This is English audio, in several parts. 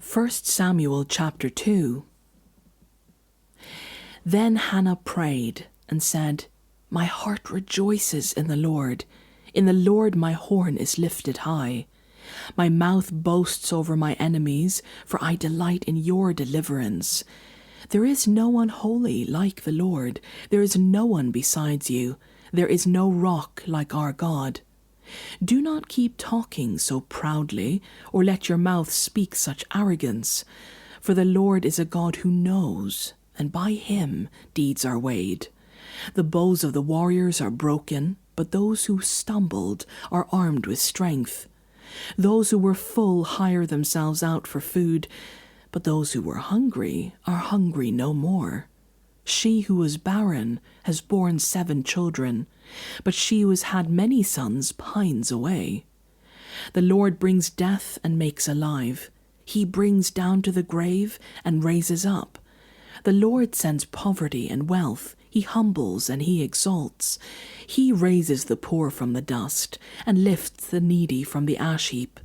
1 Samuel chapter 2. Then Hannah prayed and said, "My heart rejoices in the Lord. In the Lord my horn is lifted high. My mouth boasts over my enemies, for I delight in your deliverance. There is no one holy like the Lord. There is no one besides you. There is no rock like our God. Do not keep talking so proudly, or let your mouth speak such arrogance. For the Lord is a God who knows, and by him deeds are weighed. The bows of the warriors are broken, but those who stumbled are armed with strength. Those who were full hire themselves out for food, but those who were hungry are hungry no more. She who was barren has borne 7 children, but she who has had many sons pines away. The Lord brings death and makes alive. He brings down to the grave and raises up. The Lord sends poverty and wealth. He humbles and he exalts. He raises the poor from the dust and lifts the needy from the ash heap.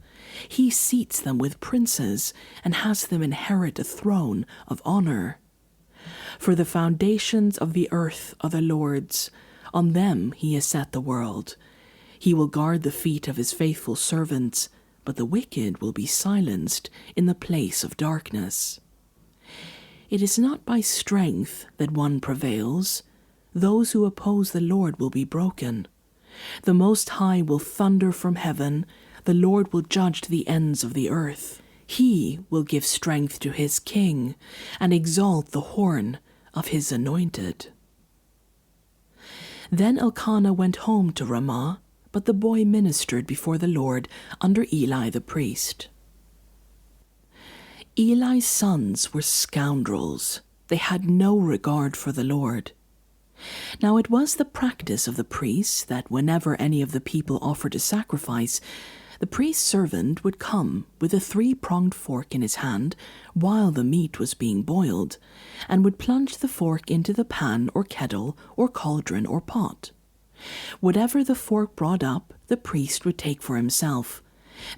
He seats them with princes and has them inherit a throne of honor. For the foundations of the earth are the Lord's. On them he has set the world. He will guard the feet of his faithful servants, but the wicked will be silenced in the place of darkness. It is not by strength that one prevails. Those who oppose the Lord will be broken. The Most High will thunder from heaven. The Lord will judge to the ends of the earth. He will give strength to his king and exalt the horn of his anointed. Then Elkanah went home to Ramah, but the boy ministered before the Lord under Eli the priest. Eli's sons were scoundrels. They had no regard for the Lord. Now it was the practice of the priests that whenever any of the people offered a sacrifice, the priest's servant would come with a 3-pronged fork in his hand while the meat was being boiled, and would plunge the fork into the pan or kettle or cauldron or pot. Whatever the fork brought up, the priest would take for himself.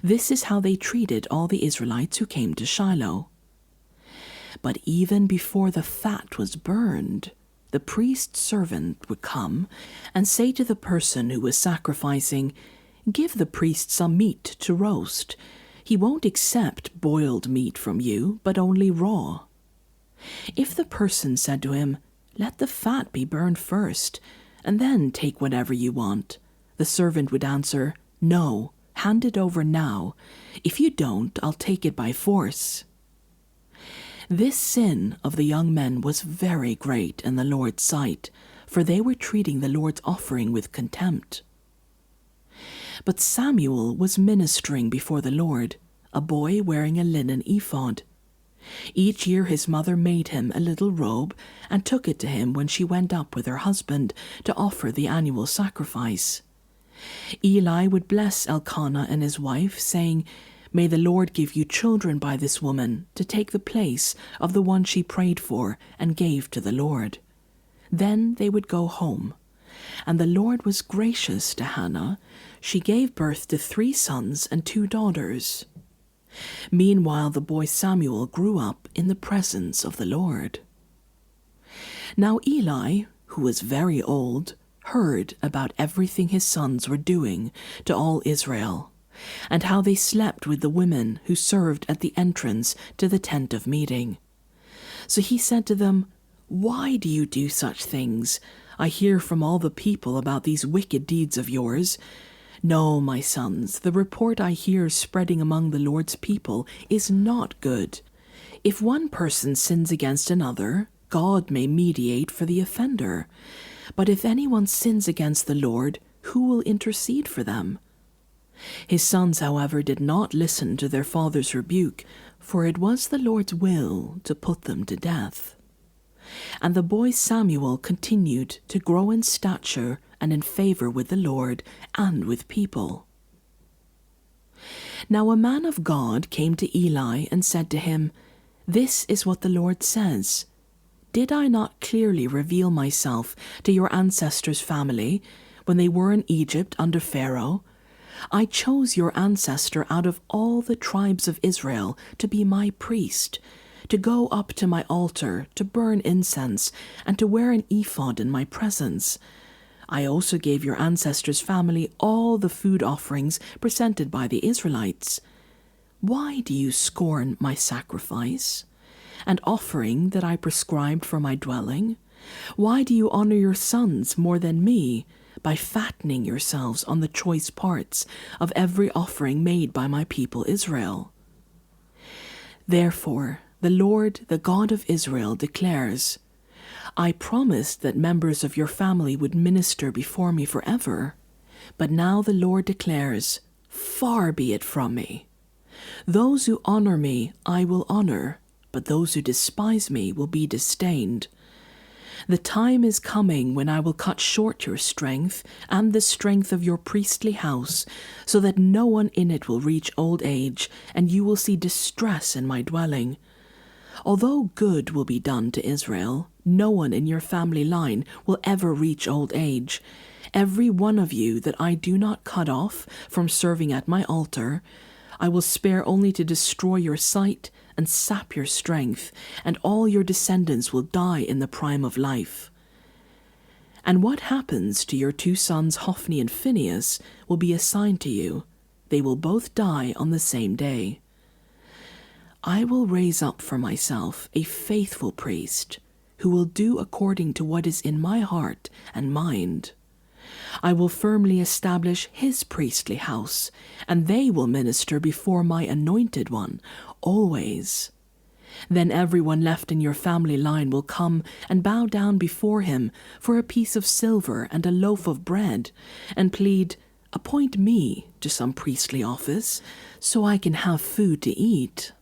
This is how they treated all the Israelites who came to Shiloh. But even before the fat was burned, the priest's servant would come and say to the person who was sacrificing, "Give the priest some meat to roast. He won't accept boiled meat from you, but only raw." If the person said to him, "Let the fat be burned first, and then take whatever you want," the servant would answer, "No, hand it over now. If you don't, I'll take it by force." This sin of the young men was very great in the Lord's sight, for they were treating the Lord's offering with contempt. But Samuel was ministering before the Lord, a boy wearing a linen ephod. Each year his mother made him a little robe and took it to him when she went up with her husband to offer the annual sacrifice. Eli would bless Elkanah and his wife, saying, "May the Lord give you children by this woman to take the place of the one she prayed for and gave to the Lord." Then they would go home. And the Lord was gracious to Hannah. She gave birth to 3 sons and 2 daughters. Meanwhile the boy Samuel grew up in the presence of the Lord. Now Eli, who was very old, heard about everything his sons were doing to all Israel, and how they slept with the women who served at the entrance to the tent of meeting. So he said to them, "Why do you do such things? I hear from all the people about these wicked deeds of yours. No, my sons, the report I hear spreading among the Lord's people is not good. If one person sins against another, God may mediate for the offender. But if anyone sins against the Lord, who will intercede for them?" His sons, however, did not listen to their father's rebuke, for it was the Lord's will to put them to death. And the boy Samuel continued to grow in stature and in favor with the Lord and with people. Now a man of God came to Eli and said to him, "This is what the Lord says. Did I not clearly reveal myself to your ancestors' family when they were in Egypt under Pharaoh? I chose your ancestor out of all the tribes of Israel to be my priest, to go up to my altar, to burn incense, and to wear an ephod in my presence. I also gave your ancestors' family all the food offerings presented by the Israelites. Why do you scorn my sacrifice and offering that I prescribed for my dwelling? Why do you honor your sons more than me by fattening yourselves on the choice parts of every offering made by my people Israel? Therefore, the Lord, the God of Israel, declares, I promised that members of your family would minister before me forever, but now the Lord declares, far be it from me. Those who honor me I will honor, but those who despise me will be disdained. The time is coming when I will cut short your strength and the strength of your priestly house, so that no one in it will reach old age, and you will see distress in my dwelling. Although good will be done to Israel, no one in your family line will ever reach old age. Every one of you that I do not cut off from serving at my altar, I will spare only to destroy your sight and sap your strength, and all your descendants will die in the prime of life. And what happens to your 2 sons Hophni and Phinehas will be assigned to you. They will both die on the same day. I will raise up for myself a faithful priest, who will do according to what is in my heart and mind. I will firmly establish his priestly house, and they will minister before my anointed one, always. Then everyone left in your family line will come and bow down before him for a piece of silver and a loaf of bread, and plead, appoint me to some priestly office, so I can have food to eat.